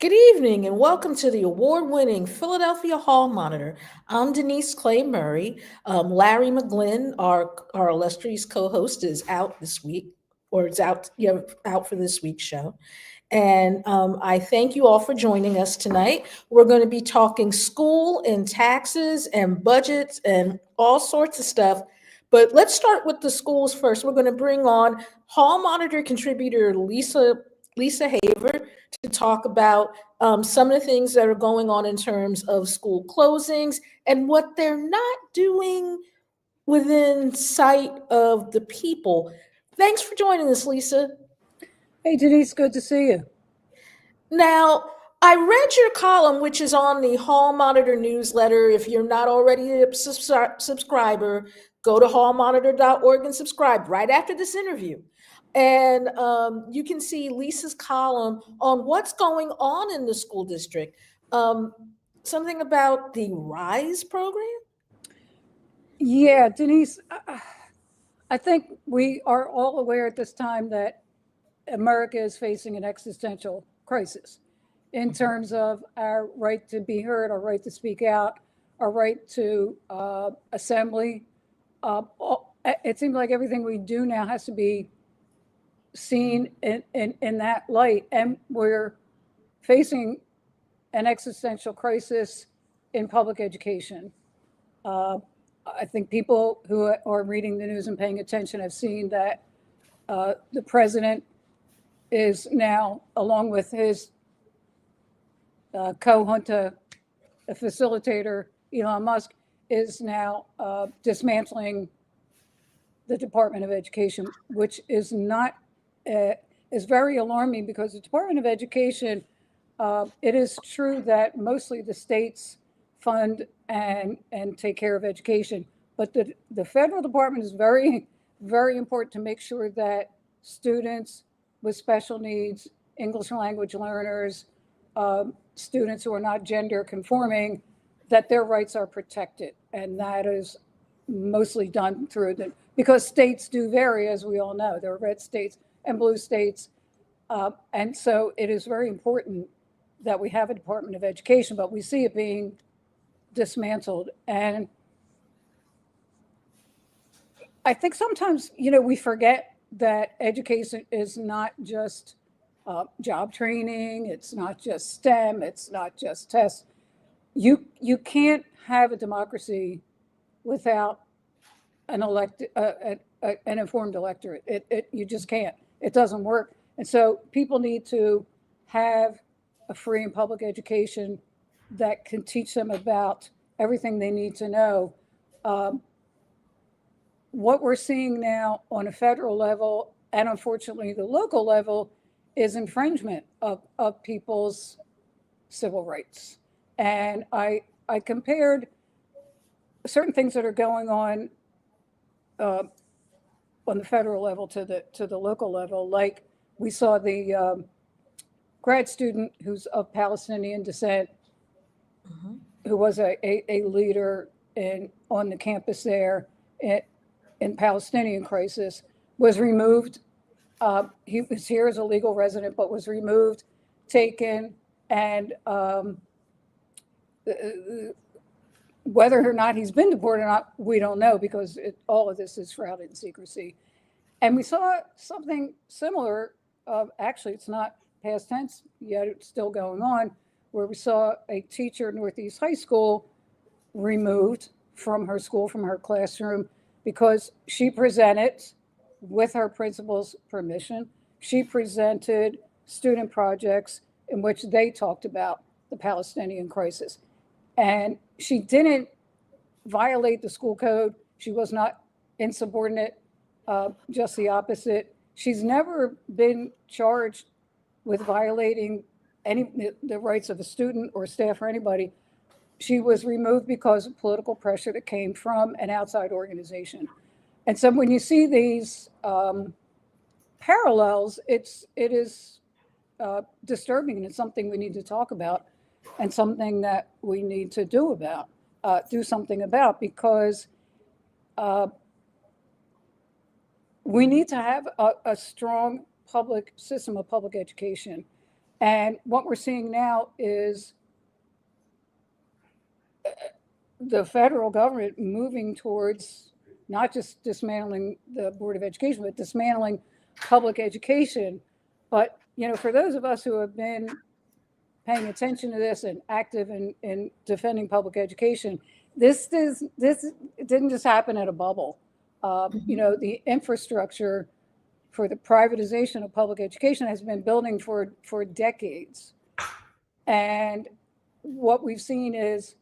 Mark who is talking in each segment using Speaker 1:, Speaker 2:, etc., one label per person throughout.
Speaker 1: Good evening and welcome to the award-winning Philadelphia Hall Monitor. I'm Denise Clay-Murray. Larry McGlynn, our illustrious co-host, is out this week, or is out for this week's show. And I thank you all for joining us tonight. We're going to be talking school and taxes and budgets and all sorts of stuff. But let's start with the schools first. We're going to bring on Hall Monitor contributor Lisa Haver to talk about some of the things that are going on in terms of school closings and what they're not doing within sight of the people. Thanks for joining us, Lisa.
Speaker 2: Hey, Denise, good to see you.
Speaker 1: Now, I read your column, which is on the Hall Monitor newsletter. If you're not already a subscriber, go to hallmonitor.org and subscribe right after this interview. And you can see Lisa's column on what's going on in the school district. Something about the RISE program?
Speaker 2: Yeah, Denise, I think we are all aware at this time that America is facing an existential crisis in terms of our right to be heard, our right to speak out, our right to assembly. It seems like everything we do now has to be seen in that light. And we're facing an existential crisis in public education. I think people who are reading the news and paying attention have seen that the president is now, along with his co-junta facilitator, Elon Musk, is now dismantling the Department of Education, which is not is very alarming because the Department of Education, it is true that mostly the states fund and take care of education, but the federal department is very, very important to make sure that students with special needs, English language learners, students who are not gender conforming, that their rights are protected. And that is mostly done through because states do vary, as we all know. There are red states and blue states. And so it is very important that we have a Department of Education, but we see it being dismantled. And I think sometimes, we forget that education is not just job training. It's not just STEM. It's not just tests. You can't have a democracy without an informed electorate. You just can't. It doesn't work. And so people need to have a free and public education that can teach them about everything they need to know. What we're seeing now on a federal level, and unfortunately the local level, is infringement of people's civil rights. And I compared certain things that are going on the federal level to the local level. Like we saw the grad student who's of Palestinian descent, who was a leader on the campus there in Palestinian crisis, was removed. He was here as a legal resident, but was removed, taken, and whether or not he's been deported or not, we don't know, because all of this is shrouded in secrecy. And we saw something similar. Actually, it's not past tense yet, it's still going on, where we saw a teacher at Northeast High School removed from her school, from her classroom, because she presented, with her principal's permission, she presented student projects in which they talked about the Palestinian crisis. And she didn't violate the school code. She was not insubordinate, just the opposite. She's never been charged with violating the rights of a student or staff or anybody. She was removed because of political pressure that came from an outside organization. And so when you see these parallels, it is disturbing, and it's something we need to talk about, and something that we need to do something about, because we need to have a strong public system of public education. And what we're seeing now is the federal government moving towards not just dismantling the Board of Education, but dismantling public education. But, for those of us who have been paying attention to this and active in defending public education, this didn't just happen at a bubble. The infrastructure for the privatization of public education has been building for decades. And what we've seen is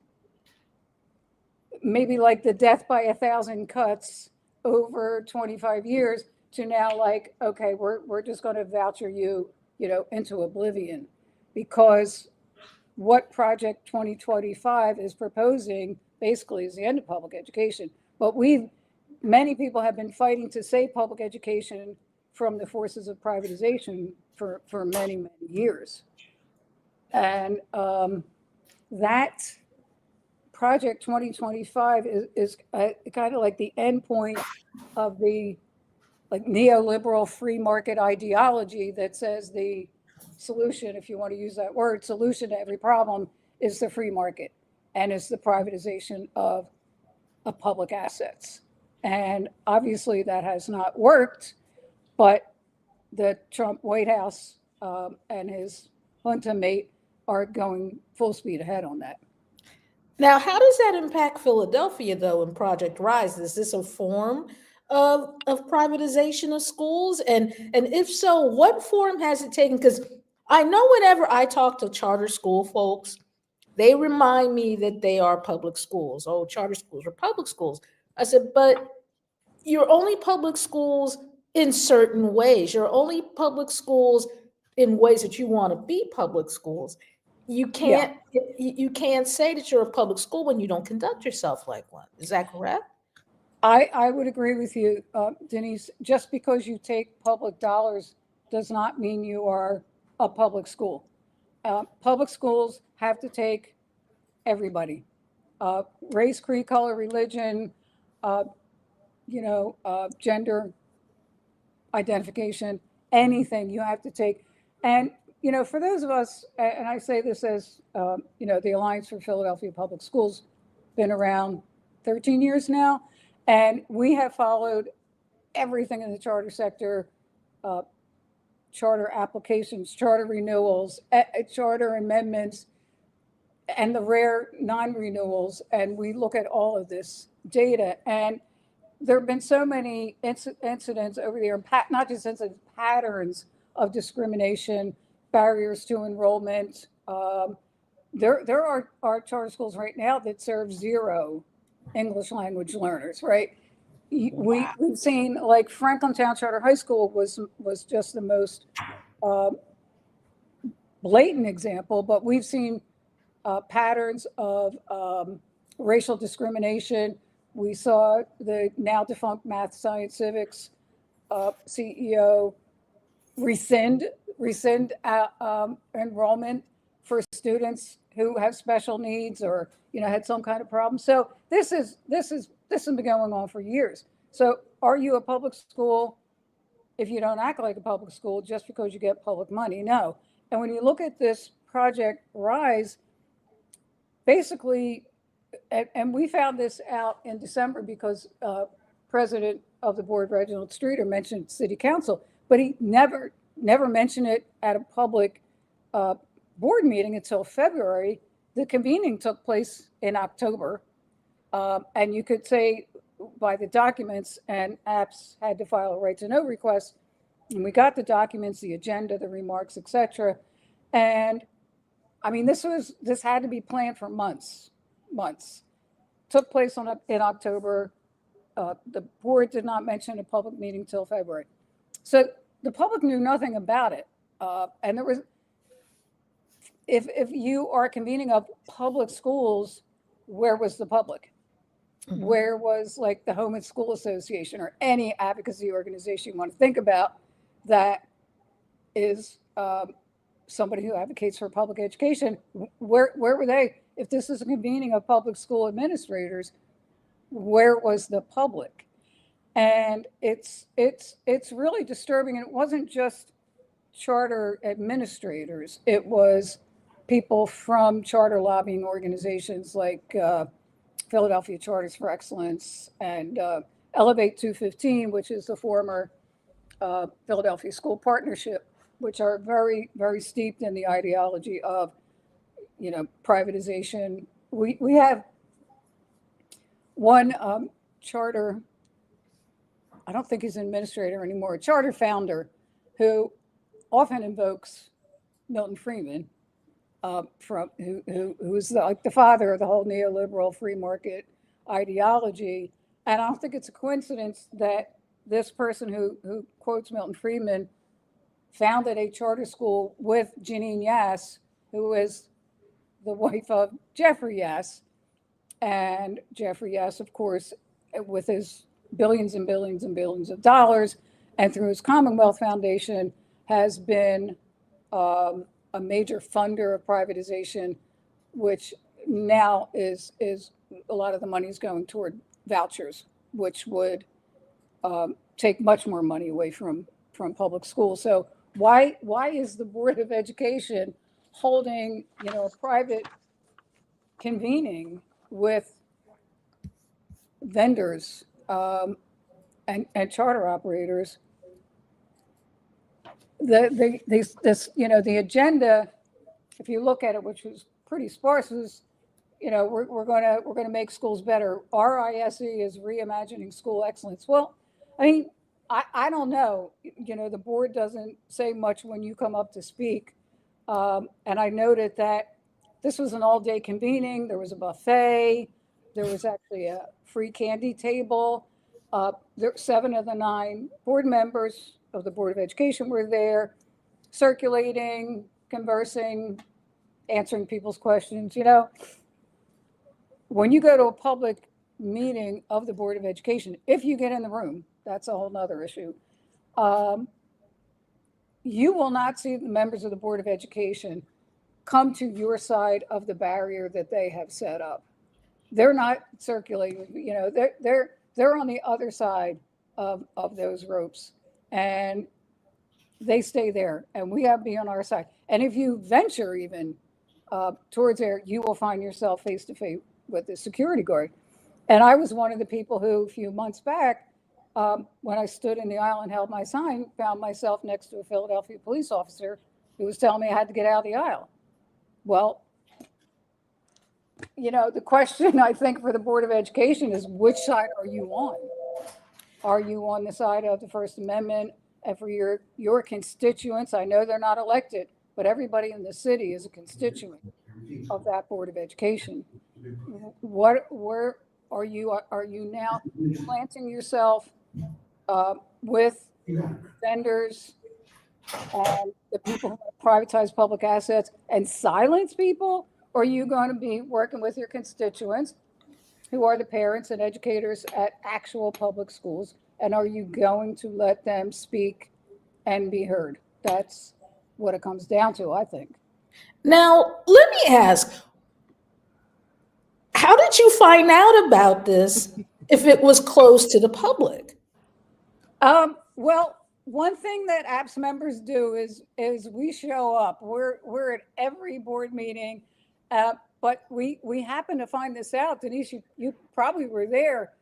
Speaker 2: maybe like the death by 1,000 cuts over 25 years to now like, okay, we're just going to voucher you, into oblivion, because what Project 2025 is proposing basically is the end of public education. But many people have been fighting to save public education from the forces of privatization for many, many years. And that Project 2025 is kind of like the end point of the neoliberal free market ideology that says the solution, if you want to use that word, solution to every problem is the free market and is the privatization of public assets. And obviously that has not worked, but the Trump White House and his junta mate are going full speed ahead on that.
Speaker 1: Now, how does that impact Philadelphia, though, in Project Rise? Is this a form of privatization of schools? And if so, what form has it taken? Because I know whenever I talk to charter school folks, they remind me that they are public schools. Oh, charter schools are public schools. I said, but you're only public schools in certain ways. You're only public schools in ways that you want to be public schools. You can't say that you're a public school when you don't conduct yourself like one. Is that correct?
Speaker 2: I would agree with you, Denise. Just because you take public dollars does not mean you are a public school. Public schools have to take everybody, race, creed, color, religion, gender identification, anything you have to take. And, for those of us, and I say this as, the Alliance for Philadelphia Public Schools been around 13 years now, and we have followed everything in the charter sector, charter applications, charter renewals, charter amendments, and the rare non-renewals. And we look at all of this data. And there have been so many incidents over there, not just incidents, patterns of discrimination, barriers to enrollment. There are charter schools right now that serve 0 English language learners, right? We've seen, like, Franklintown Charter High School was just the most blatant example, but we've seen patterns of racial discrimination. We saw the now defunct Math Science Civics CEO rescind enrollment for students who have special needs or had some kind of problem. So this has been going on for years. So are you a public school if you don't act like a public school just because you get public money? No. And when you look at this Project Rise, basically, and we found this out in December because President of the board, Reginald Streeter, mentioned City Council, but he never mentioned it at a public board meeting until February. The convening took place in October, and you could say by the documents, and APS had to file a right to know request, and we got the documents, the agenda, the remarks, etc. And I mean, this had to be planned for months. Took place in October. The board did not mention a public meeting till February. So the public knew nothing about it. And there was, if you are convening of public schools, where was the public? Mm-hmm. Where was, like, the Home and School Association or any advocacy organization you want to think about that is somebody who advocates for public education? Where were they? If this is a convening of public school administrators, where was the public? And it's really disturbing. And it wasn't just charter administrators. It was people from charter lobbying organizations like Philadelphia Charters for Excellence and Elevate 215, which is the former Philadelphia School Partnership, which are very, very steeped in the ideology of, privatization. We have one charter, I don't think he's an administrator anymore, a charter founder who often invokes Milton Friedman, who's like the father of the whole neoliberal free market ideology. And I don't think it's a coincidence that this person who quotes Milton Friedman founded a charter school with Janine Yass, who is the wife of Jeffrey Yass. And Jeffrey Yass, of course, with his billions and billions and billions of dollars, and through his Commonwealth Foundation, has been a major funder of privatization, which now is a lot of the money is going toward vouchers, which would take much more money away from public schools. So why is the Board of Education holding a private convening with vendors and charter operators? The agenda, if you look at it, which was pretty sparse, was we're going to make schools better. RISE is reimagining school excellence. Well, I mean, I don't know. The board doesn't say much when you come up to speak. And I noted that this was an all-day convening. There was a buffet. There was actually a free candy table. 7 of the 9 board members of the Board of Education were there, circulating, conversing, answering people's questions. When you go to a public meeting of the Board of Education, if you get in the room, that's a whole nother issue. You will not see the members of the Board of Education come to your side of the barrier that they have set up. They're not circulating, they're on the other side of those ropes, and they stay there, and we have to be on our side. And if you venture even towards there, you will find yourself face to face with the security guard. And I was one of the people who, a few months back, when I stood in the aisle and held my sign, found myself next to a Philadelphia police officer who was telling me I had to get out of the aisle. Well, the question I think for the Board of Education is, which side are you on? Are you on the side of the First Amendment and for your constituents? I know they're not elected, but everybody in the city is a constituent of that Board of Education. Where are you? Are you now planting yourself with vendors and the people who privatize public assets and silence people? Or are you going to be working with your constituents who are the parents and educators at actual public schools? And are you going to let them speak and be heard? That's what it comes down to, I think.
Speaker 1: Now, let me ask, how did you find out about this if it was closed to the public?
Speaker 2: Well, one thing that APS members do is we show up. We're at every board meeting, but we happen to find this out. Denise, you probably were there.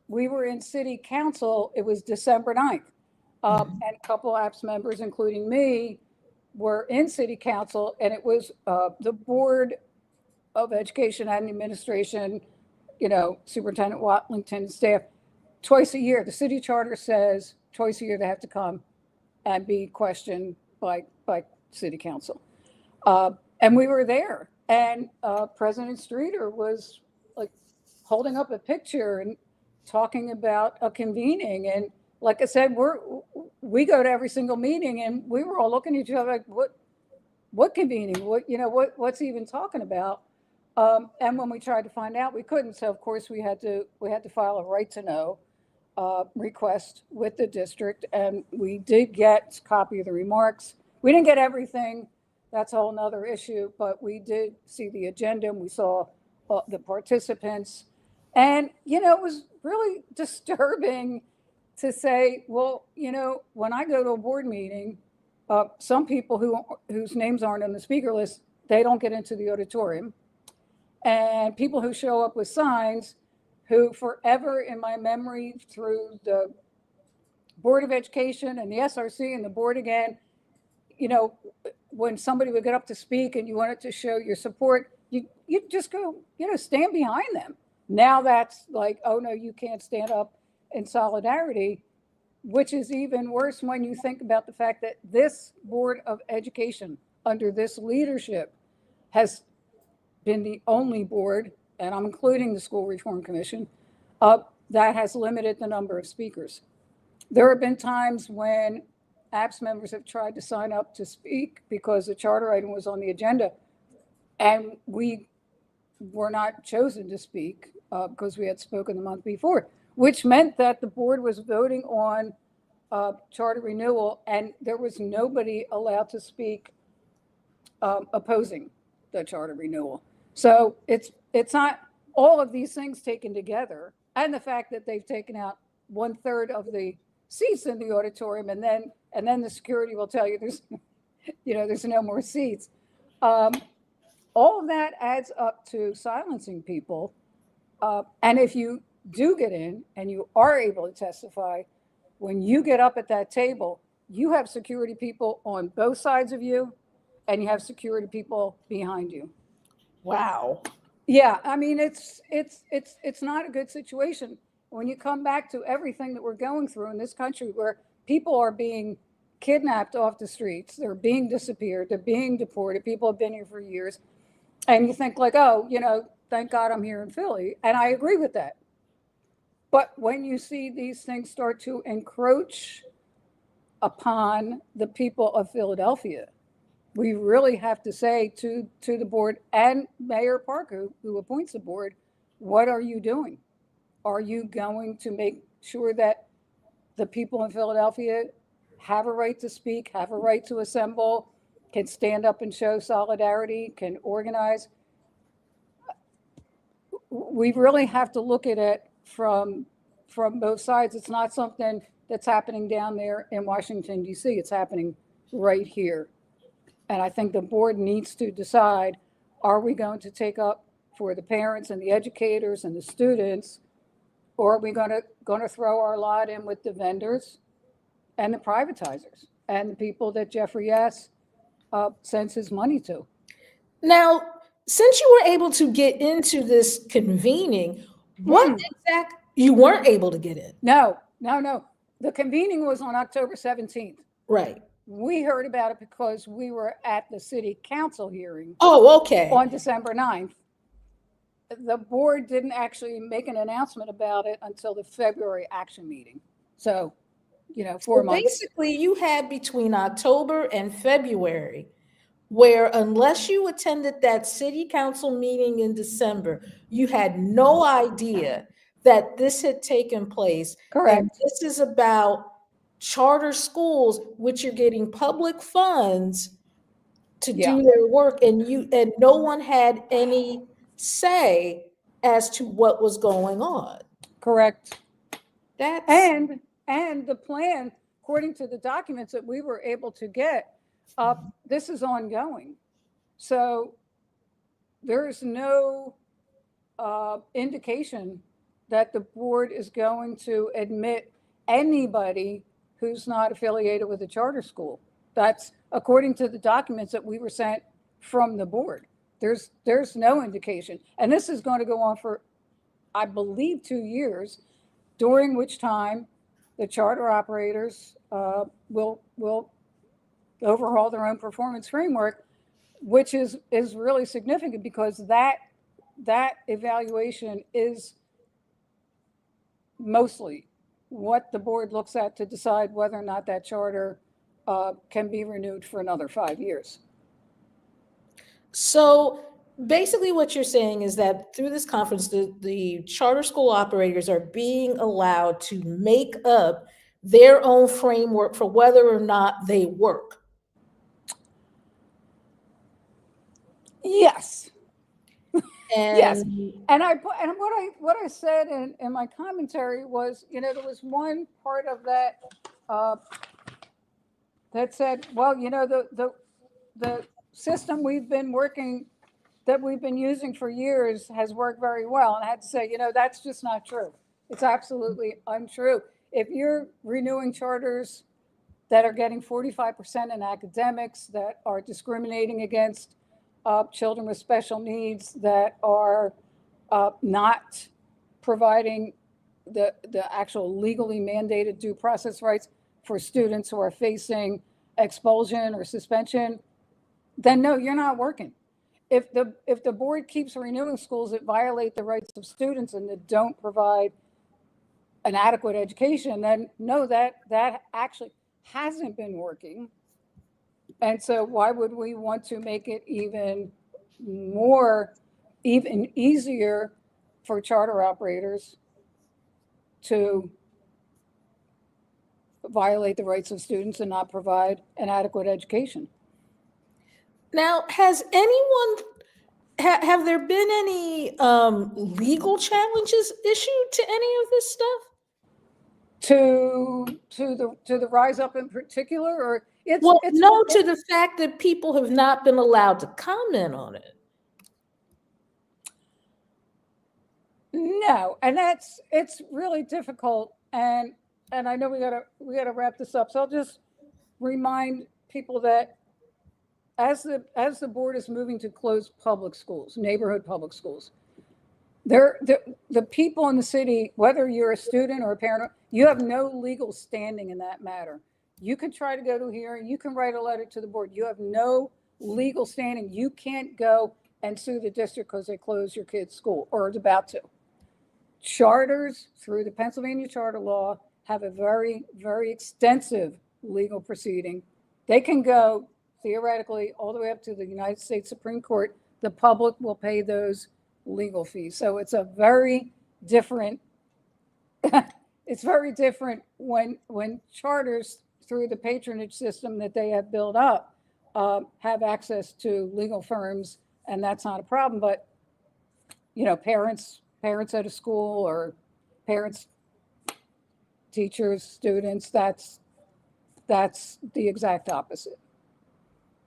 Speaker 2: We were in City Council. It was December 9th. And a couple APS members, including me, were in City Council, and it was the Board of Education and Administration, Superintendent Watlington staff, twice a year. The city charter says twice a year they have to come and be questioned by City Council. And we were there, and President Streeter was like holding up a picture and talking about a convening. And like I said, we go to every single meeting, and we were all looking at each other like, what convening? What's he even talking about? And when we tried to find out, we couldn't. So of course we had to file a right to know request with the district, and we did get a copy of the remarks. We didn't get everything. That's a whole nother issue, but we did see the agenda, and we saw the participants. And, it was really disturbing to say, well, when I go to a board meeting, some people whose names aren't on the speaker list, they don't get into the auditorium. And people who show up with signs, who forever in my memory through the Board of Education and the SRC and the board again, when somebody would get up to speak and you wanted to show your support, you just go, stand behind them. Now that's like, oh no, you can't stand up in solidarity, which is even worse when you think about the fact that this Board of Education under this leadership has been the only board, and I'm including the School Reform Commission, that has limited the number of speakers. There have been times when APS members have tried to sign up to speak because the charter item was on the agenda, and we were not chosen to speak because we had spoken the month before, which meant that the board was voting on charter renewal, and there was nobody allowed to speak opposing the charter renewal. So it's not all of these things taken together, and the fact that they've taken out 1/3 of the seats in the auditorium, and then the security will tell you there's no more seats. All of that adds up to silencing people. And if you do get in and you are able to testify, when you get up at that table, you have security people on both sides of you, and you have security people behind you.
Speaker 1: Wow.
Speaker 2: Yeah, I mean, it's not a good situation when you come back to everything that we're going through in this country, where people are being kidnapped off the streets, they're being disappeared, they're being deported, people have been here for years, and you think like, oh, thank God I'm here in Philly, and I agree with that. But when you see these things start to encroach upon the people of Philadelphia, we really have to say to the board and Mayor Parker, who appoints the board, what are you doing? Are you going to make sure that the people in Philadelphia have a right to speak, have a right to assemble, can stand up and show solidarity, can organize? We really have to look at it from both sides. It's not something that's happening down there in Washington, D.C. It's happening right here. And I think the board needs to decide, are we going to take up for the parents and the educators and the students, or are we going to throw our lot in with the vendors and the privatizers and the people that Jeffrey S. Sends his money to?
Speaker 1: Now, since you were able to get into this convening, what you weren't able to get in?
Speaker 2: No. The convening was on October 17th.
Speaker 1: Right.
Speaker 2: We heard about it because we were at the city council hearing.
Speaker 1: Oh, okay.
Speaker 2: On December 9th. The board didn't actually make an announcement about it until the February action meeting. So, 4 months.
Speaker 1: Basically, you had between October and February, where unless you attended that city council meeting in December, you had no idea that this had taken place.
Speaker 2: Correct.
Speaker 1: And this is about charter schools, which are getting public funds to do their work, and no one had any say as to what was going on.
Speaker 2: Correct.
Speaker 1: That's
Speaker 2: and the plan, according to the documents that we were able to get, this is ongoing. So there is no indication that the board is going to admit anybody who's not affiliated with a charter school. That's according to the documents that we were sent from the board. There's no indication. And this is going to go on for, I believe, 2 years, during which time the charter operators will overhaul their own performance framework, which is really significant, because that evaluation is mostly what the board looks at to decide whether or not that charter can be renewed for another 5 years.
Speaker 1: So basically what you're saying is that through this conference, the charter school operators are being allowed to make up their own framework for whether or not they work.
Speaker 2: Yes.
Speaker 1: And
Speaker 2: yes. And what I said in my commentary was, there was one part of that that said, well, the system that we've been using for years has worked very well. And I had to say, that's just not true. It's absolutely untrue. If you're renewing charters that are getting 45% in academics, that are discriminating against children with special needs, that are not providing the actual legally mandated due process rights for students who are facing expulsion or suspension, then no, you're not working. If the board keeps renewing schools that violate the rights of students and that don't provide an adequate education, then no, that actually hasn't been working. And so why would we want to make it even easier for charter operators to violate the rights of students and not provide an adequate education?
Speaker 1: Now, has anyone, have there been any legal challenges issued to any of this stuff?
Speaker 2: To the Rise Up in particular, or
Speaker 1: Well, no, to the fact that people have not been allowed to comment on it.
Speaker 2: No, and it's really difficult, and I know we gotta wrap this up. So I'll just remind people that as the board is moving to close public schools, neighborhood public schools, the people in the city, whether you're a student or a parent, you have no legal standing in that matter. You can try to go to a hearing, you can write a letter to the board. You have no legal standing. You can't go and sue the district because they closed your kid's school or is about to. Charters, through the Pennsylvania charter law, have a very, very extensive legal proceeding. They can go theoretically all the way up to the United States Supreme Court. The public will pay those legal fees. So it's a very different, it's very different when charters, through the patronage system that they have built up, have access to legal firms, and that's not a problem. But parents at a school, or parents, teachers, students, that's the exact opposite.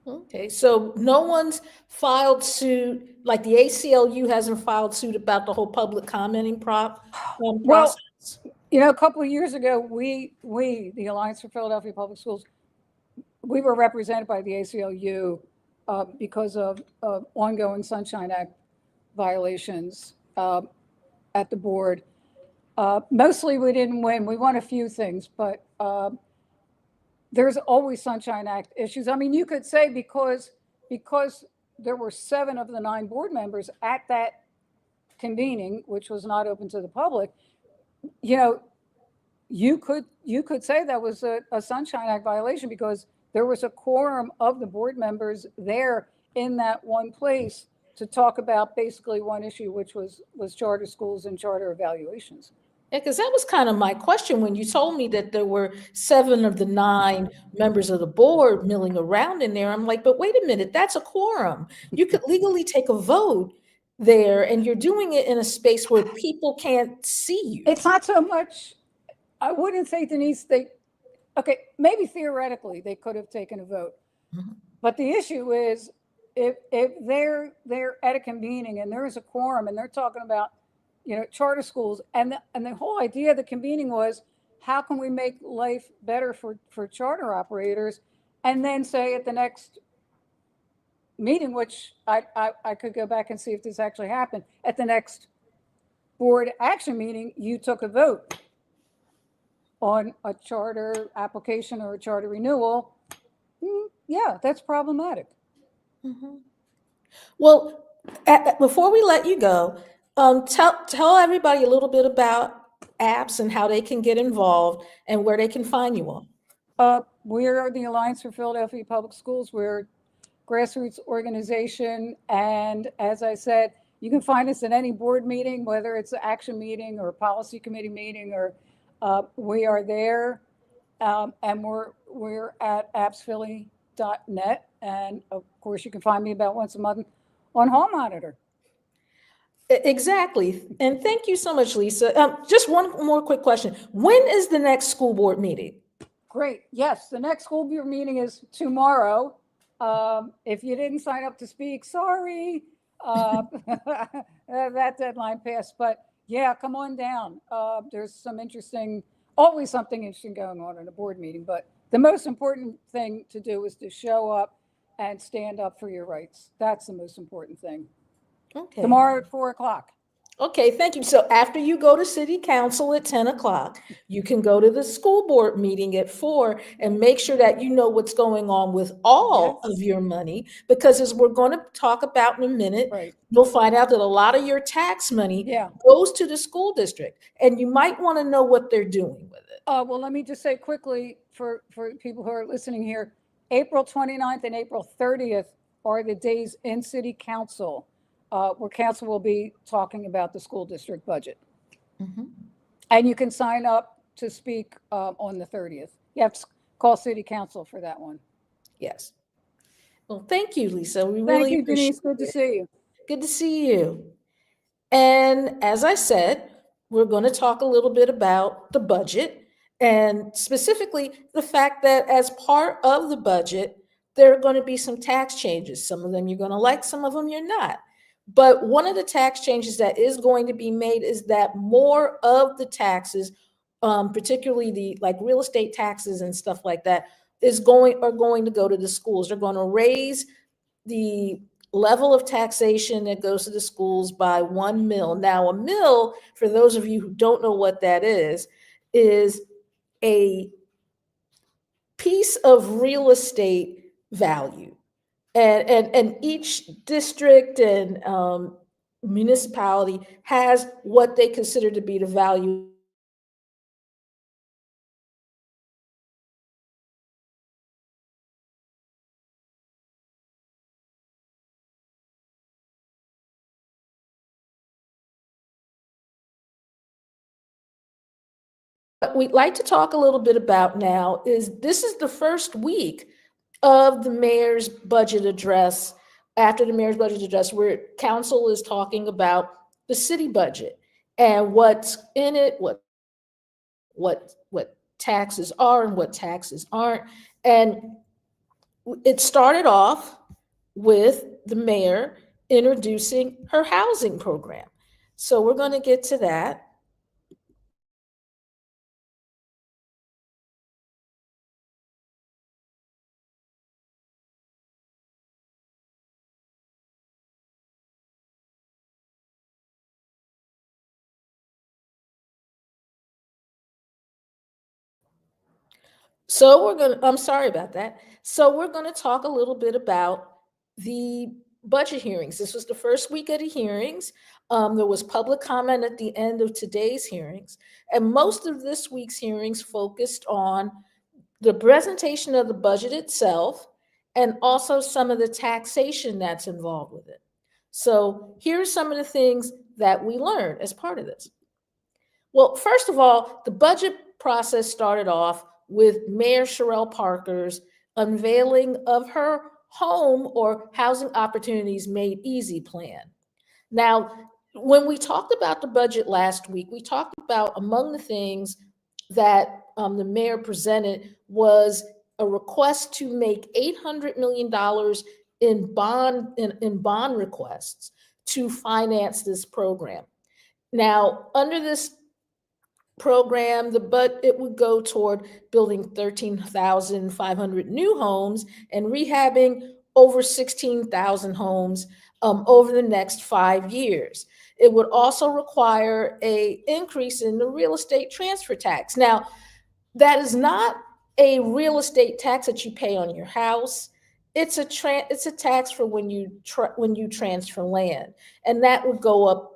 Speaker 1: Okay, so no one's filed suit, like the ACLU hasn't filed suit about the whole public commenting process?
Speaker 2: Well, a couple of years ago, we, the Alliance for Philadelphia Public Schools, we were represented by the ACLU because of ongoing Sunshine Act violations at the board. Mostly we didn't win. We won a few things, but there's always Sunshine Act issues. I mean, you could say because there were 7 of the 9 board members at that convening, which was not open to the public, you could say that was a Sunshine Act violation because there was a quorum of the board members there in that one place to talk about basically one issue, which was charter schools and charter evaluations.
Speaker 1: Yeah, because that was kind of my question when you told me that there were 7 of the 9 members of the board milling around in there. I'm like, but wait a minute, that's a quorum. You could legally take a vote there, and you're doing it in a space where people can't see you.
Speaker 2: It's not so much, I wouldn't say, Denise, okay, maybe theoretically they could have taken a vote. Mm-hmm. But the issue is if they're at a convening and there is a quorum and they're talking about charter schools, and the whole idea of the convening was, how can we make life better for charter operators? And then say at the next meeting, which I could go back and see if this actually happened, at the next board action meeting, you took a vote on a charter application or a charter renewal. Yeah, that's problematic.
Speaker 1: Mm-hmm. Well, before we let you go, tell everybody a little bit about APPS and how they can get involved and where they can find you all.
Speaker 2: We are the Alliance for Philadelphia Public Schools. We're a grassroots organization. And as I said, you can find us at any board meeting, whether it's an action meeting or a policy committee meeting, or we are there. And we're at appsphilly.net. And of course, you can find me about once a month on Hall Monitor.
Speaker 1: Exactly. And thank you so much, Lisa. Just one more quick question. When is the next school board meeting?
Speaker 2: Great. Yes, the next school board meeting is tomorrow. If you didn't sign up to speak, sorry. That deadline passed, but yeah, come on down. There's always something interesting going on in a board meeting, but the most important thing to do is to show up and stand up for your rights. That's the most important thing.
Speaker 1: Okay.
Speaker 2: Tomorrow at 4:00.
Speaker 1: Okay, thank you. So after you go to city council at 10 o'clock, you can go to the school board meeting at 4 and make sure that you know what's going on with all
Speaker 2: Yes.
Speaker 1: of your money. Because as we're going to talk about in a minute,
Speaker 2: Right.
Speaker 1: you'll find out that a lot of your tax money
Speaker 2: Yeah.
Speaker 1: goes to the school district, and you might want to know what they're doing with it.
Speaker 2: Well, let me just say quickly for people who are listening here, April 29th and April 30th are the days in city council where council will be talking about the school district budget.
Speaker 1: Mhm.
Speaker 2: And you can sign up to speak on the 30th. You have to call city council for that one.
Speaker 1: Yes. Well, thank you, Lisa. We
Speaker 2: Thank
Speaker 1: really
Speaker 2: you,
Speaker 1: appreciate
Speaker 2: Denise. Good to
Speaker 1: it.
Speaker 2: see you.
Speaker 1: Good to see you. And as I said, we're going to talk a little bit about the budget, and specifically the fact that as part of the budget, there are going to be some tax changes. Some of them you're going to like, some of them you're not. But one of the tax changes that is going to be made is that more of the taxes, particularly the like real estate taxes and stuff like that, are going to go to the schools. They're going to raise the level of taxation that goes to the schools by 1 mil. Now, a mil, for those of you who don't know what that is a piece of real estate value. And each district and municipality has what they consider to be the value. What we'd like to talk a little bit about now is this is the first week of the mayor's budget address, after the mayor's budget address, where council is talking about the city budget and what's in it, what taxes are and what taxes aren't. And it started off with the mayor introducing her housing program. So we're going to get to that. I'm sorry about that. So we're going to talk a little bit about the budget hearings. This was the first week of the hearings. There was public comment at the end of today's hearings. And most of this week's hearings focused on the presentation of the budget itself and also some of the taxation that's involved with it. So here are some of the things that we learned as part of this. Well, first of all, the budget process started off with Mayor Sherelle Parker's unveiling of her home or housing opportunities made easy plan. Now, when we talked about the budget last week, we talked about among the things that the mayor presented was a request to make $800 million in bond requests to finance this program. Now, under this program, it would go toward building 13,500 new homes and rehabbing over 16,000 homes over the next 5 years. It would also require an increase in the real estate transfer tax. Now, that is not a real estate tax that you pay on your house. It's a tax for when you transfer land, and that would go up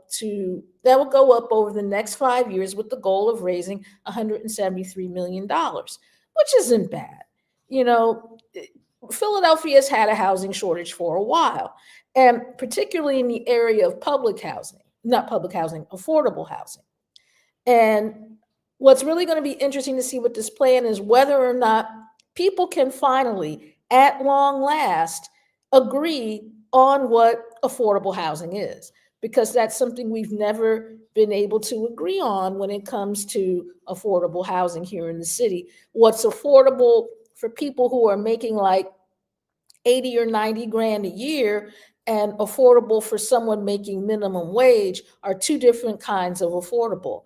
Speaker 1: over the next 5 years with the goal of raising $173 million, which isn't bad. You know, Philadelphia's had a housing shortage for a while, and particularly in the area of affordable housing. And what's really going to be interesting to see with this plan is whether or not people can finally, at long last, agree on what affordable housing is. because that's something we've never been able to agree on when it comes to affordable housing here in the city. What's affordable for people who are making like 80 or 90 grand a year and affordable for someone making minimum wage are two different kinds of affordable.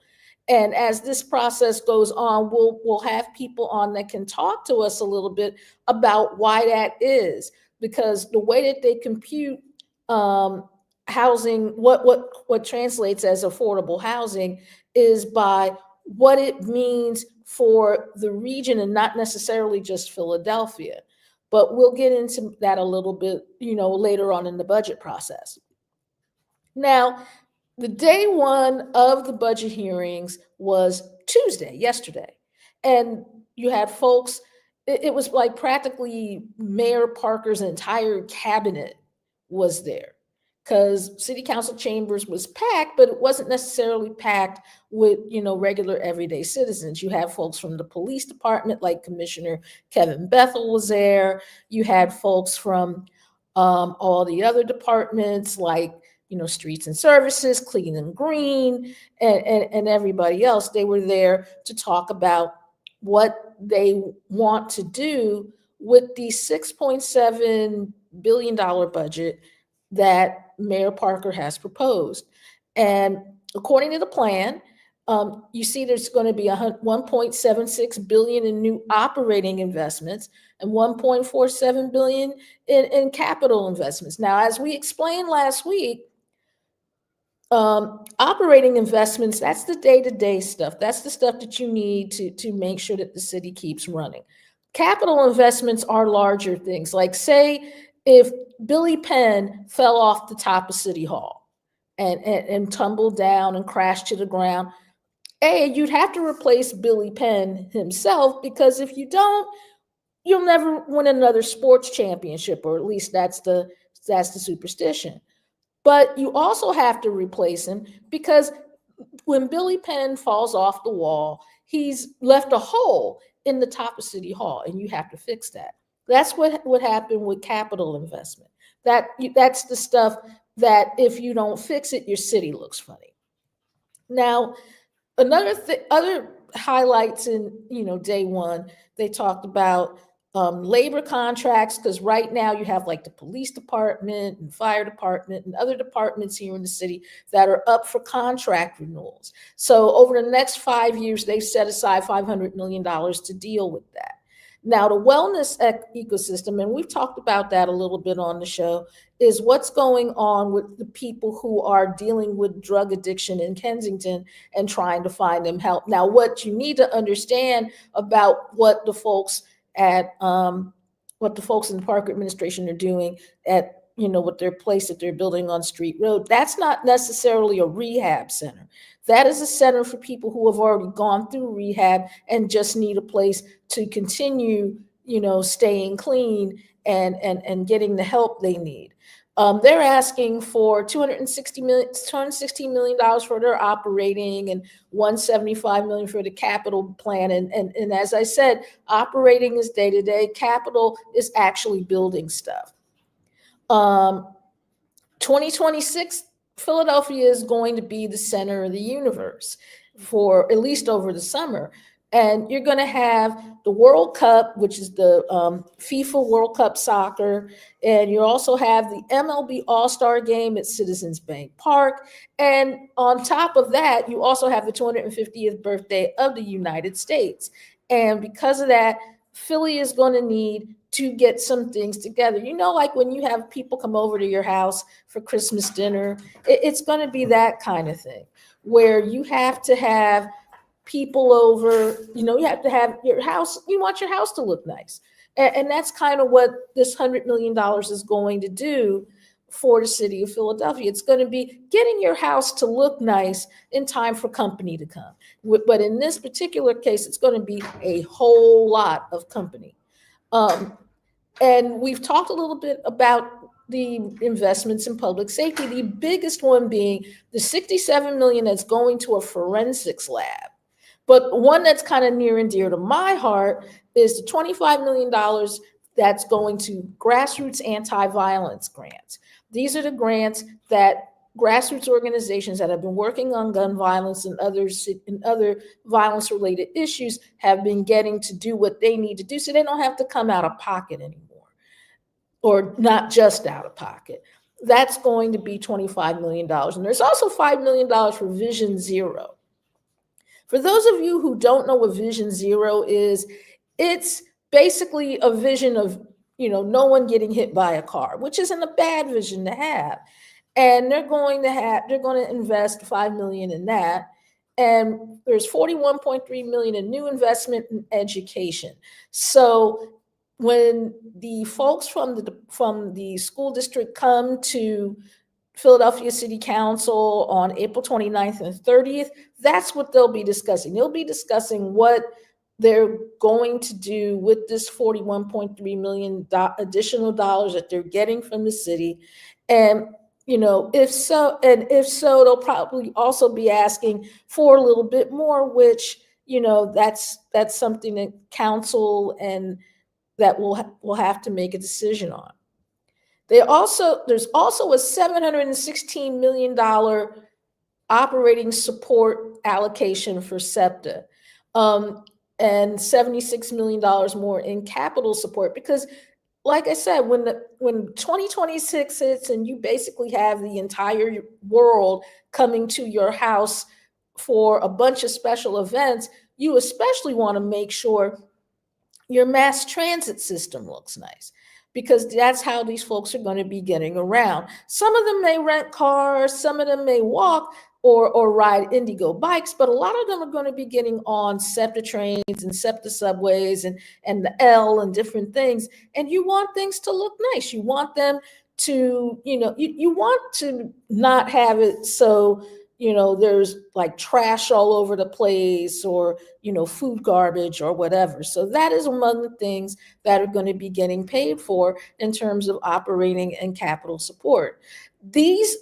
Speaker 1: And as this process goes on, we'll have people on that can talk to us a little bit about why that is, because the way that they compute um, housing, what translates as affordable housing, is by what it means for the region and not necessarily just Philadelphia. But we'll get into that a little bit, later on in the budget process. Now, the day one of the budget hearings was Tuesday, yesterday. And you had folks, it was like practically Mayor Parker's entire cabinet was there, because city council chambers was packed, but it wasn't necessarily packed with, regular everyday citizens. You had folks from the police department, like Commissioner Kevin Bethel was there. You had folks from all the other departments, like, streets and services, clean and green, and everybody else. They were there to talk about what they want to do with the $6.7 billion budget that Mayor Parker has proposed. And according to the plan, you see there's going to be 1.76 billion in new operating investments and 1.47 billion in capital investments. Now, as we explained last week, operating investments, that's the day-to-day stuff. That's the stuff that you need to make sure that the city keeps running. Capital investments are larger things. Like, say, if Billy Penn fell off the top of City Hall and tumbled down and crashed to the ground, you'd have to replace Billy Penn himself, because if you don't, you'll never win another sports championship, or at least that's the superstition. But you also have to replace him, because when Billy Penn falls off the wall, he's left a hole in the top of City Hall, and you have to fix that. That's what happened with capital investment. That's the stuff that if you don't fix it, your city looks funny. Now, other highlights in day one, they talked about labor contracts, because right now you have like the police department and fire department and other departments here in the city that are up for contract renewals. So over the next 5 years, they've set aside $500 million to deal with that. Now, the wellness ecosystem, and we've talked about that a little bit on the show, is what's going on with the people who are dealing with drug addiction in Kensington and trying to find them help. Now, what you need to understand about what the folks in the park administration are doing at with their place that they're building on Street Road, that's not necessarily a rehab center. That is a center for people who have already gone through rehab and just need a place to continue, staying clean and getting the help they need. They're asking for $216 million for their operating and $175 million for the capital plan. And as I said, operating is day-to-day. Capital is actually building stuff. 2026, Philadelphia is going to be the center of the universe for at least over the summer. And you're going to have the World Cup, which is the FIFA World Cup soccer. And you also have the MLB All-Star Game at Citizens Bank Park. And on top of that, you also have the 250th birthday of the United States. And because of that, Philly is going to need to get some things together. Like when you have people come over to your house for Christmas dinner, it's going to be that kind of thing where you have to have people over, you have to have your house, you want your house to look nice. And that's kind of what this $100 million is going to do for the city of Philadelphia. It's going to be getting your house to look nice in time for company to come. But in this particular case, it's going to be a whole lot of company. And we've talked a little bit about the investments in public safety, the biggest one being the $67 million that's going to a forensics lab. But one that's kind of near and dear to my heart is the $25 million that's going to grassroots anti-violence grants. These are the grants that grassroots organizations that have been working on gun violence and other violence related issues have been getting to do what they need to do so they don't have to come out of pocket anymore, or not just out of pocket. That's going to be $25 million. And there's also $5 million for Vision Zero. For those of you who don't know what Vision Zero is, it's basically a vision of, no one getting hit by a car, which isn't a bad vision to have. And they're going to invest $5 million in that. And there's $41.3 million in new investment in education. So when the folks from the school district come to Philadelphia City Council on April 29th and 30th, that's what they'll be discussing. They'll be discussing what they're going to do with this $41.3 million additional dollars that they're getting from the city. And if so, they'll probably also be asking for a little bit more, which, that's something that council and that will have to make a decision on. There's also a $716 million operating support allocation for SEPTA, and $76 million more in capital support, because like I said, when 2026 hits and you basically have the entire world coming to your house for a bunch of special events, you especially want to make sure your mass transit system looks nice, because that's how these folks are going to be getting around. Some of them may rent cars, some of them may walk or ride Indigo bikes, but a lot of them are going to be getting on SEPTA trains and SEPTA subways and the L and different things. And you want things to look nice. You want them to, you want to not have it so, there's like trash all over the place, or, food garbage or whatever. So that is among the things that are going to be getting paid for in terms of operating and capital support. This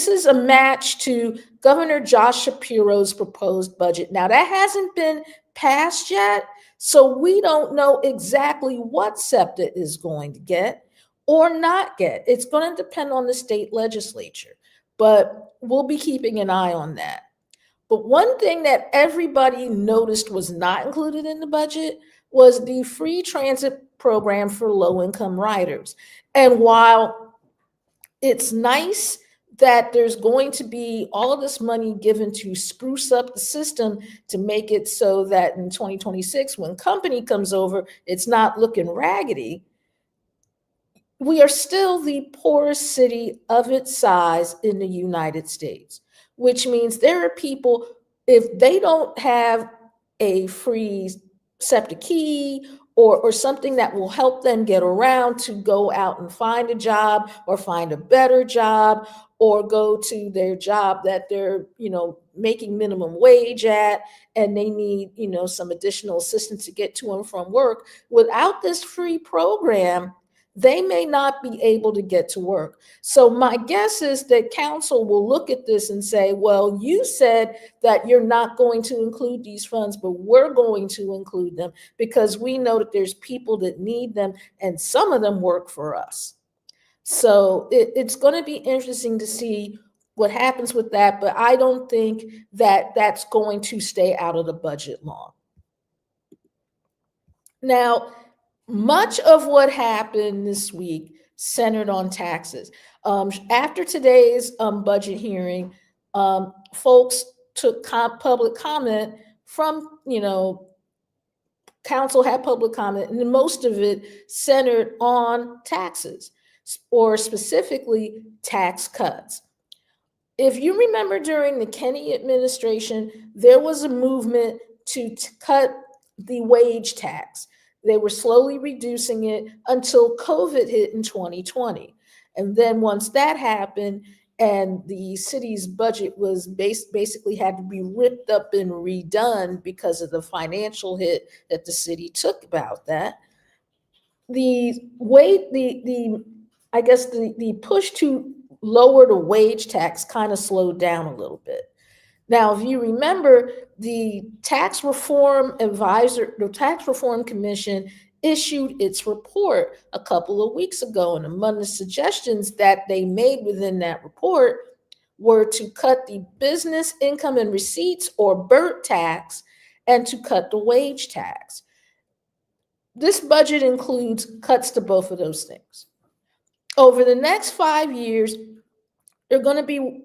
Speaker 1: is a match to Governor Josh Shapiro's proposed budget. Now, that hasn't been passed yet, so we don't know exactly what SEPTA is going to get or not get. It's going to depend on the state legislature, but we'll be keeping an eye on that. But one thing that everybody noticed was not included in the budget was the free transit program for low-income riders. And while it's nice that there's going to be all of this money given to spruce up the system to make it so that in 2026, when company comes over, it's not looking raggedy, we are still the poorest city of its size in the United States, which means there are people, if they don't have a free SEPTA key or something that will help them get around to go out and find a job or find a better job, or go to their job that they're, making minimum wage at, and they need, some additional assistance to get to and from work. Without this free program, they may not be able to get to work. So my guess is that council will look at this and say, well, you said that you're not going to include these funds, but we're going to include them because we know that there's people that need them, and some of them work for us. So it's going to be interesting to see what happens with that, but I don't think that that's going to stay out of the budget long. Now, much of what happened this week centered on taxes. After today's budget hearing, folks took public comment from, council had public comment, and most of it centered on taxes, or specifically tax cuts. If you remember, during the Kenney administration, there was a movement to cut the wage tax. They were slowly reducing it until COVID hit in 2020. And then once that happened and the city's budget was basically had to be ripped up and redone because of the financial hit that the city took about that, the push to lower the wage tax kind of slowed down a little bit. Now, if you remember, the Tax Reform Commission issued its report a couple of weeks ago, and among the suggestions that they made within that report were to cut the business income and receipts, or BIRT tax, and to cut the wage tax. This budget includes cuts to both of those things. Over the next 5 years, they're going to be,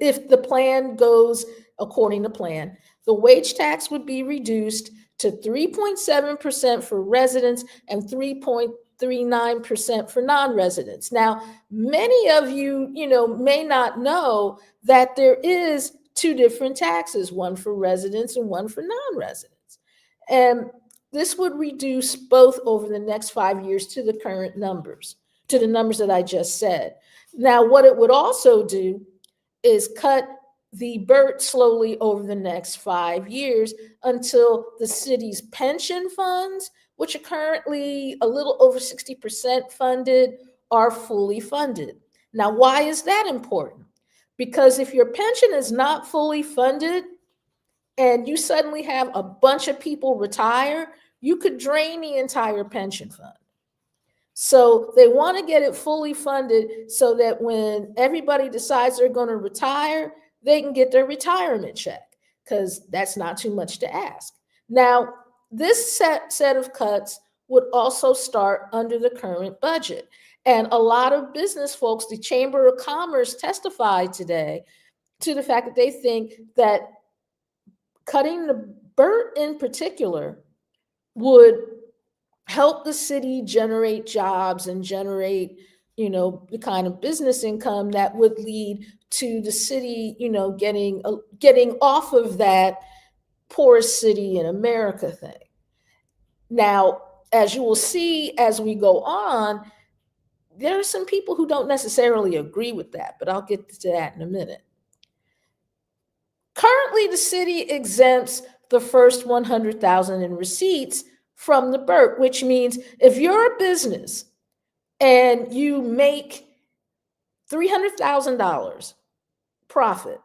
Speaker 1: if the plan goes according to plan, the wage tax would be reduced to 3.7% for residents and 3.39% for non-residents. Now, many of you, may not know that there is two different taxes, one for residents and one for non-residents. And this would reduce both over the next 5 years to the current numbers, to the numbers that I just said. Now, what it would also do is cut the BIRT slowly over the next 5 years until the city's pension funds, which are currently a little over 60% funded, are fully funded. Now, why is that important? Because if your pension is not fully funded and you suddenly have a bunch of people retire, you could drain the entire pension fund. So they want to get it fully funded so that when everybody decides they're going to retire, they can get their retirement check, because that's not too much to ask. Now, this set of cuts would also start under the current budget. And a lot of business folks, the Chamber of Commerce testified today to the fact that they think that cutting the BIRT in particular would help the city generate jobs and generate, the kind of business income that would lead to the city, getting off of that poorest city in America thing. Now, as you will see as we go on, there are some people who don't necessarily agree with that, but I'll get to that in a minute. Currently, the city exempts the first 100,000 in receipts from the BIRT, which means if you're a business and you make $300,000 profit,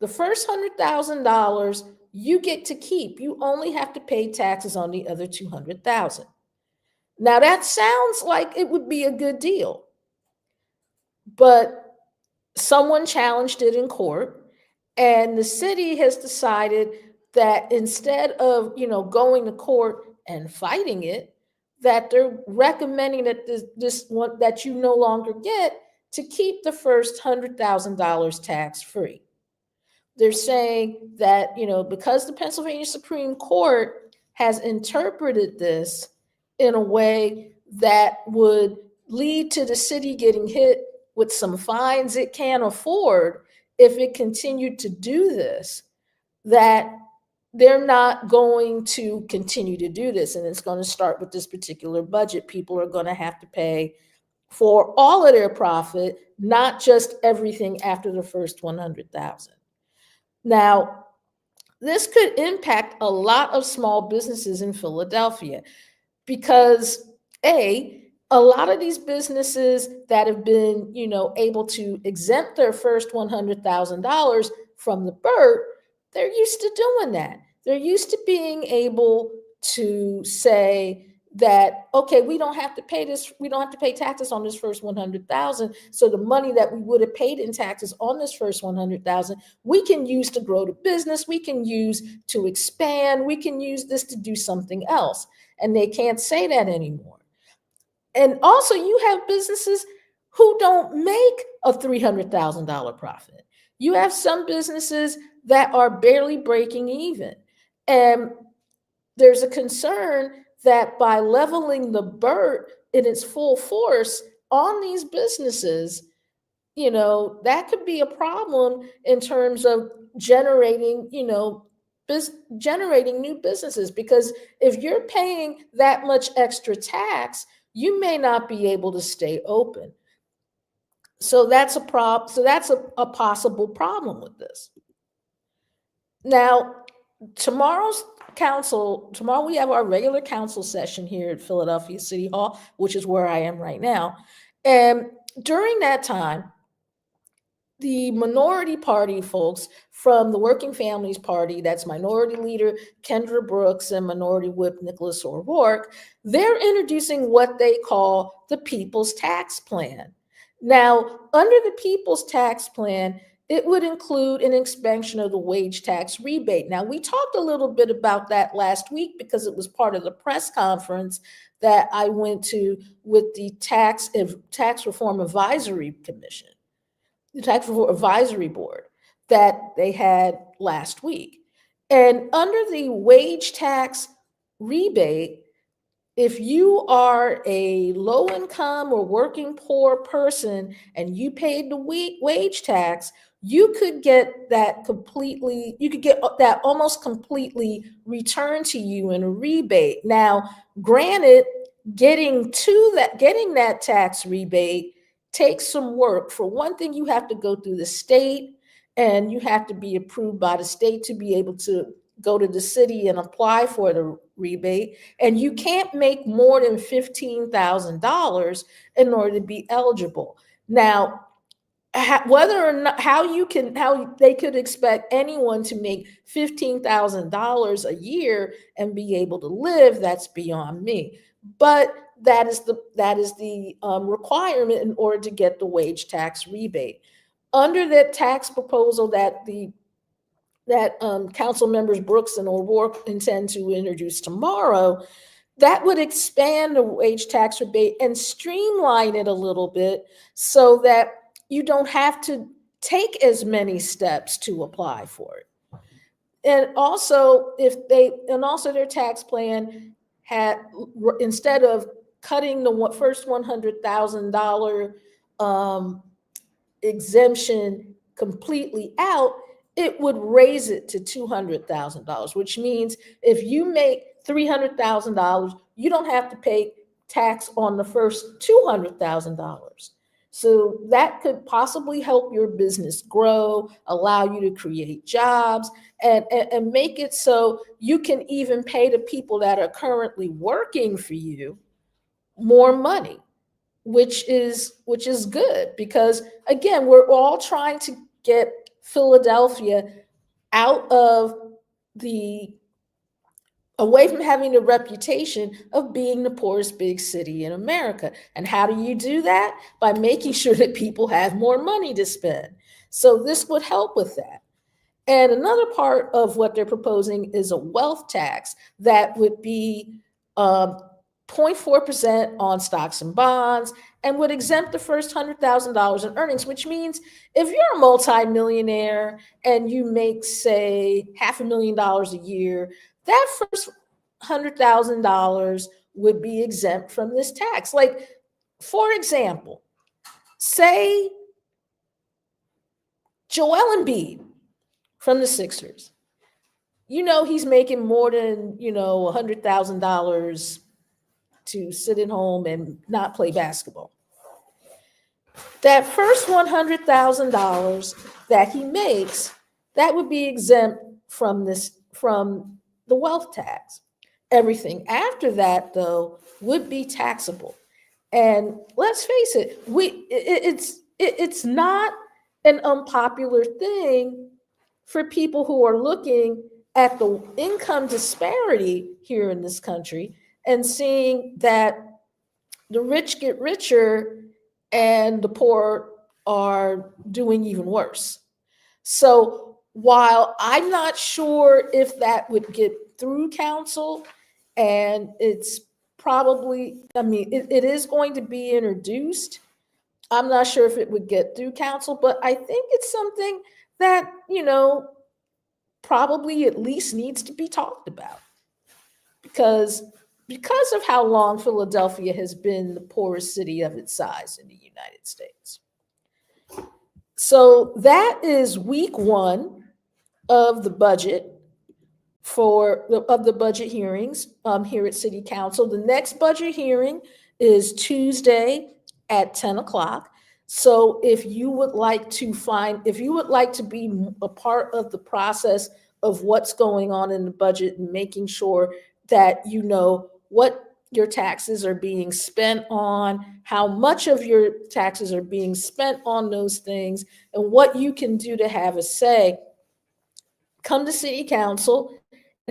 Speaker 1: the first $100,000 you get to keep. You only have to pay taxes on the other $200,000. Now that sounds like it would be a good deal, but someone challenged it in court, and the city has decided that instead of going to court and fighting it, that they're recommending that this one that you no longer get to keep the first $100,000 tax free. They're saying that because the Pennsylvania Supreme Court has interpreted this in a way that would lead to the city getting hit with some fines it can't afford if it continued to do this, that they're not going to continue to do this. And it's going to start with this particular budget. People are going to have to pay for all of their profit, not just everything after the first 100,000. Now, this could impact a lot of small businesses in Philadelphia because a lot of these businesses that have been, able to exempt their first $100,000 from the BIRT, they're used to doing that. They're used to being able to say that, okay, we don't have to pay this, we don't have to pay taxes on this first 100,000. So the money that we would have paid in taxes on this first 100,000, we can use to grow the business, we can use to expand, we can use this to do something else. And they can't say that anymore. And also you have businesses who don't make a $300,000 profit. You have some businesses that are barely breaking even. And there's a concern that by leveling the BIRT in its full force on these businesses, that could be a problem in terms of generating, generating new businesses. Because if you're paying that much extra tax, you may not be able to stay open. So that's a problem. So that's a possible problem with this. Now, tomorrow we have our regular council session here at Philadelphia City Hall, which is where I am right now. And during that time, the minority party folks from the Working Families Party, that's Minority Leader Kendra Brooks and Minority Whip Nicholas O'Rourke, they're introducing what they call the People's Tax Plan. Now, under the People's Tax Plan, it would include an expansion of the wage tax rebate. Now, we talked a little bit about that last week because it was part of the press conference that I went to with the Tax Reform Advisory Commission, the Tax Reform Advisory Board that they had last week. And under the wage tax rebate, if you are a low income or working poor person and you paid the wage tax, you could get that almost completely returned to you in a rebate. Now, granted, getting that tax rebate takes some work. For one thing, you have to go through the state and you have to be approved by the state to be able to go to the city and apply for the rebate. And you can't make more than $15,000 in order to be eligible. Now, whether or not how they could expect anyone to make $15,000 a year and be able to live, that's beyond me. But that is the requirement in order to get the wage tax rebate. Under that tax proposal that Council members Brooks and O'Rourke intend to introduce tomorrow, that would expand the wage tax rebate and streamline it a little bit so that you don't have to take as many steps to apply for it. And also, their tax plan had, instead of cutting the first $100,000 exemption completely out, it would raise it to $200,000, which means if you make $300,000, you don't have to pay tax on the first $200,000. So that could possibly help your business grow, allow you to create jobs, and make it so you can even pay the people that are currently working for you more money, which is good, because again, we're all trying to get Philadelphia away from having the reputation of being the poorest big city in America. And how do you do that? By making sure that people have more money to spend. So this would help with that. And another part of what they're proposing is a wealth tax that would be 0.4% on stocks and bonds, and would exempt the first $100,000 in earnings, which means if you're a multimillionaire and you make, say, $500,000 a year, that first $100,000 would be exempt from this tax. Like, for example, say Joel Embiid from the Sixers, he's making more than, $100,000 to sit at home and not play basketball. That first $100,000 that he makes, that would be exempt from the wealth tax. Everything after that, though, would be taxable. And let's face it, it's not an unpopular thing for people who are looking at the income disparity here in this country and seeing that the rich get richer and the poor are doing even worse. So while I'm not sure if that would get through council, and it's probably, it is going to be introduced, I'm not sure if it would get through council, but I think it's something that, probably at least needs to be talked about. Because of how long Philadelphia has been the poorest city of its size in the United States. So that is week one of the budget of the budget hearings here at City Council. The next budget hearing is Tuesday at 10 o'clock. So if you would like to be a part of the process of what's going on in the budget and making sure that you know what your taxes are being spent on, how much of your taxes are being spent on those things, and what you can do to have a say, come to City Council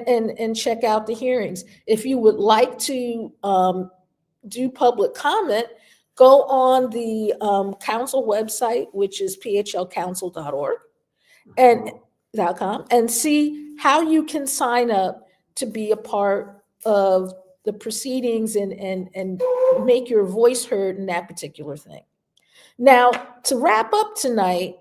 Speaker 1: and check out the hearings. If you would like to do public comment, go on the council website, which is phlcouncil.org and .com, and see how you can sign up to be a part of the proceedings and make your voice heard in that particular thing. Now, to wrap up tonight,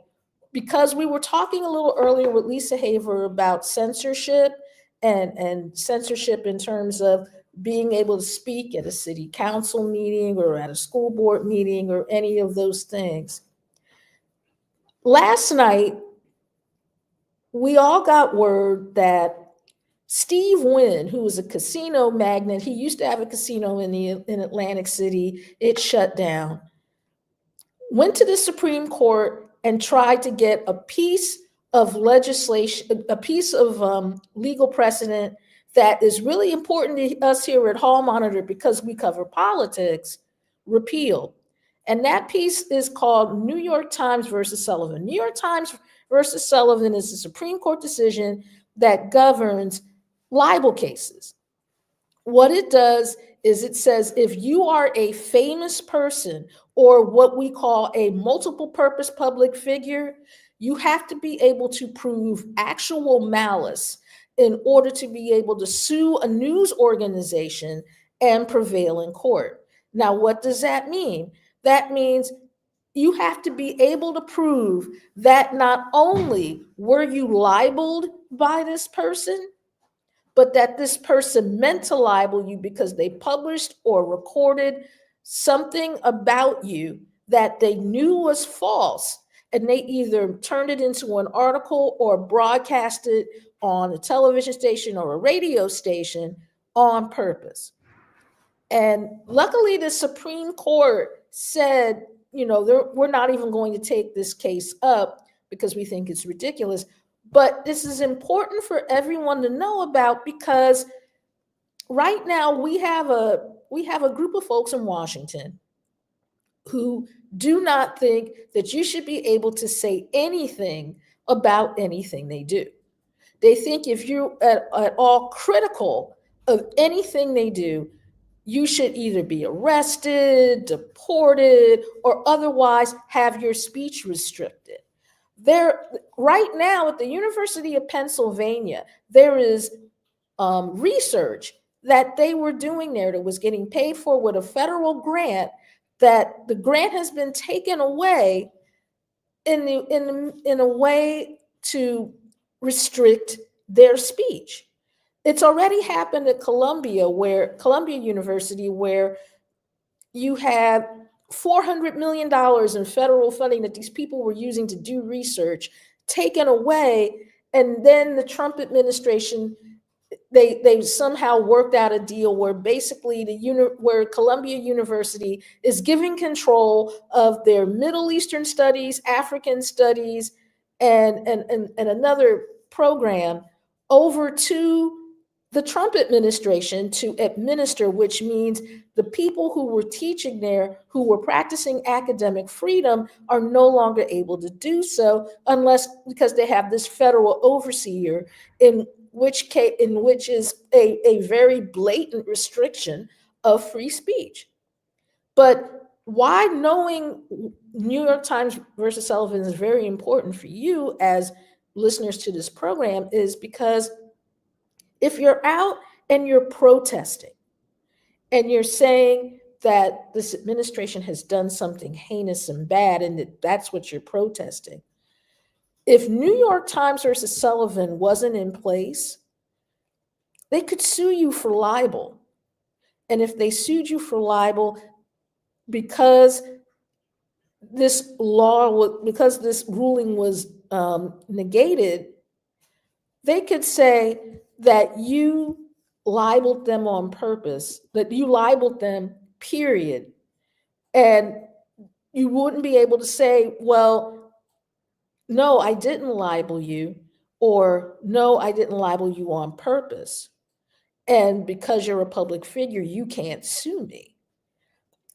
Speaker 1: because we were talking a little earlier with Lisa Haver about censorship and censorship in terms of being able to speak at a city council meeting or at a school board meeting or any of those things. Last night, we all got word that Steve Wynn, who was a casino magnate, he used to have a casino in Atlantic City, it shut down, went to the Supreme Court and tried to get a piece of legislation, a piece of legal precedent that is really important to us here at Hall Monitor because we cover politics, repealed. And that piece is called New York Times versus Sullivan. New York Times versus Sullivan is a Supreme Court decision that governs libel cases. What it does is it says if you are a famous person or what we call a multiple purpose public figure, you have to be able to prove actual malice in order to be able to sue a news organization and prevail in court. Now, what does that mean? That means you have to be able to prove that not only were you libeled by this person, but that this person meant to libel you because they published or recorded something about you that they knew was false. And they either turned it into an article or broadcast it on a television station or a radio station on purpose. And luckily, the Supreme Court said, we're not even going to take this case up because we think it's ridiculous. But this is important for everyone to know about because right now we have a group of folks in Washington who do not think that you should be able to say anything about anything they do. They think if you're at all critical of anything they do, you should either be arrested, deported, or otherwise have your speech restricted. Right now at the University of Pennsylvania, there is research that they were doing there that was getting paid for with a federal grant, that the grant has been taken away in a way to restrict their speech. It's already happened at Columbia University, where you have $400 million in federal funding that these people were using to do research taken away. And then the Trump administration, they somehow worked out a deal where basically where Columbia University is giving control of their Middle Eastern studies, African studies, and another program over to the Trump administration to administer, which means the people who were teaching there, who were practicing academic freedom, are no longer able to do so because they have this federal overseer which is a very blatant restriction of free speech. But why knowing New York Times versus Sullivan is very important for you as listeners to this program is because if you're out and you're protesting and you're saying that this administration has done something heinous and bad and that's what you're protesting, if New York Times versus Sullivan wasn't in place, they could sue you for libel. And if they sued you for libel because this ruling was negated, they could say that you libeled them on purpose, that you libeled them, period. And you wouldn't be able to say, well, no, I didn't libel you, or no, I didn't libel you on purpose. And because you're a public figure, you can't sue me.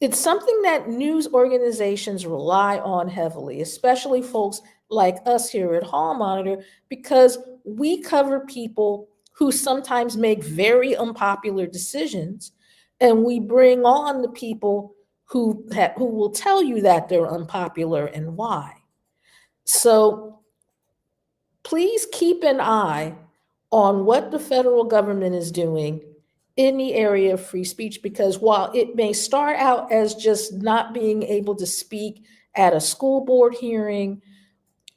Speaker 1: It's something that news organizations rely on heavily, especially folks like us here at Hall Monitor, because we cover people who sometimes make very unpopular decisions, and we bring on the people who will tell you that they're unpopular and why. So please keep an eye on what the federal government is doing in the area of free speech, because while it may start out as just not being able to speak at a school board hearing,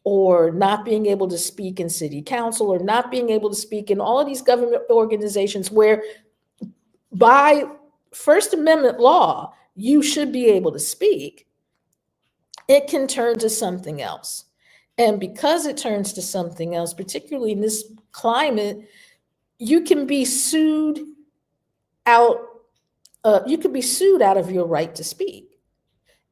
Speaker 1: or not being able to speak in city council, or not being able to speak in all of these government organizations where by First Amendment law, you should be able to speak, it can turn to something else. And because it turns to something else, particularly in this climate, you can be sued out. You could be sued out of your right to speak.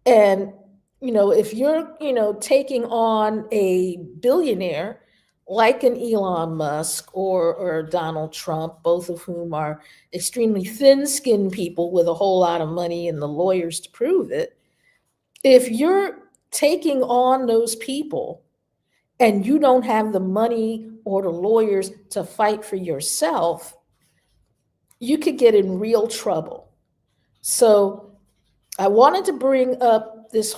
Speaker 1: And if you're taking on a billionaire like an Elon Musk or Donald Trump, both of whom are extremely thin-skinned people with a whole lot of money and the lawyers to prove it, if you're taking on those people and you don't have the money or the lawyers to fight for yourself, you could get in real trouble. So I wanted to bring up this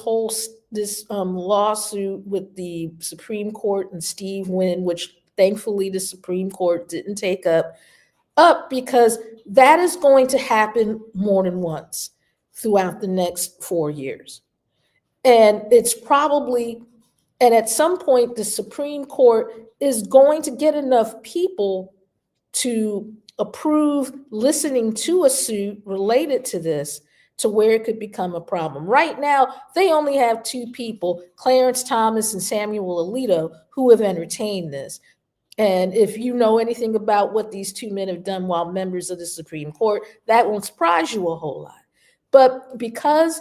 Speaker 1: lawsuit with the Supreme Court and Steve Wynn, which thankfully the Supreme Court didn't take up because that is going to happen more than once throughout the next 4 years. And at some point, the Supreme Court is going to get enough people to approve listening to a suit related to this to where it could become a problem. Right now, they only have 2 people, Clarence Thomas and Samuel Alito, who have entertained this. And if you know anything about what these 2 men have done while members of the Supreme Court, that won't surprise you a whole lot. But because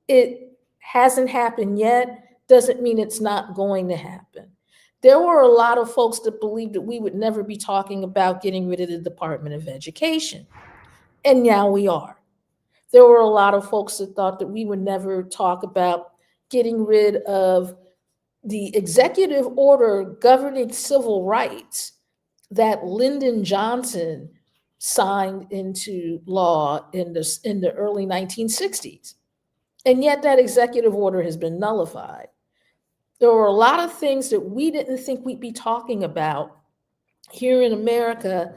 Speaker 1: it hasn't happened yet, doesn't mean it's not going to happen. There were a lot of folks that believed that we would never be talking about getting rid of the Department of Education. And now we are. There were a lot of folks that thought that we would never talk about getting rid of the executive order governing civil rights that Lyndon Johnson signed into law in the early 1960s. And yet that executive order has been nullified. There were a lot of things that we didn't think we'd be talking about here in America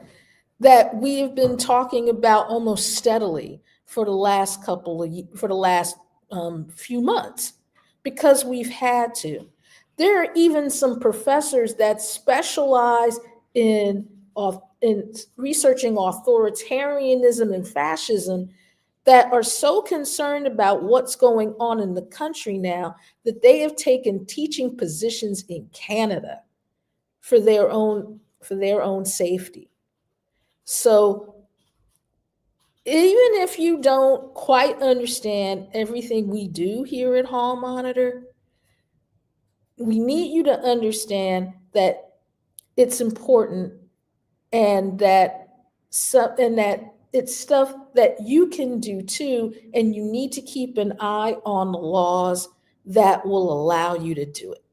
Speaker 1: that we have been talking about almost steadily for the last few months, because we've had to. There are even some professors that specialize in researching authoritarianism and fascism that are so concerned about what's going on in the country now that they have taken teaching positions in Canada for their own safety. So even if you don't quite understand everything we do here at Hall Monitor, we need you to understand that it's important, and that it's stuff that you can do too, and you need to keep an eye on the laws that will allow you to do it.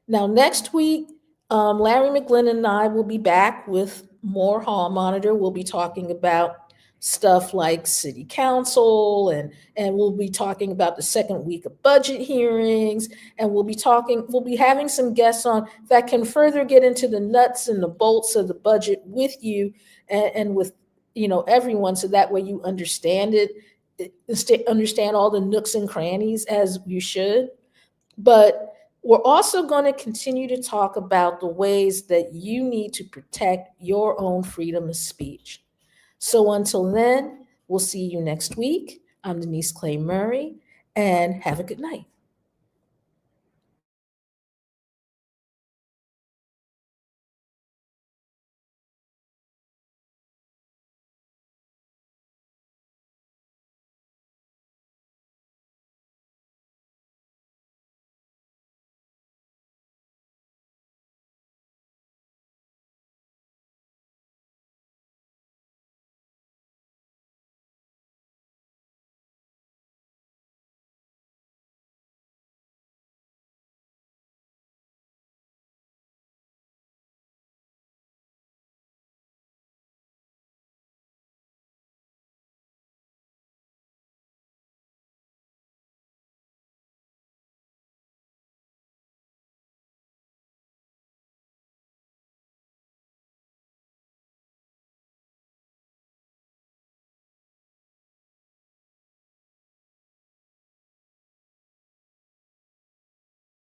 Speaker 1: Now, next week, Larry McGlynn and I will be back with more Hall Monitor. We'll be talking about stuff like city council, and we'll be talking about the second week of budget hearings, and we'll be having some guests on that can further get into the nuts and the bolts of the budget with you and with everyone, so that way you understand understand all the nooks and crannies as you should. But we're also going to continue to talk about the ways that you need to protect your own freedom of speech. So until then, we'll see you next week. I'm Denise Clay-Murray, and have a good night.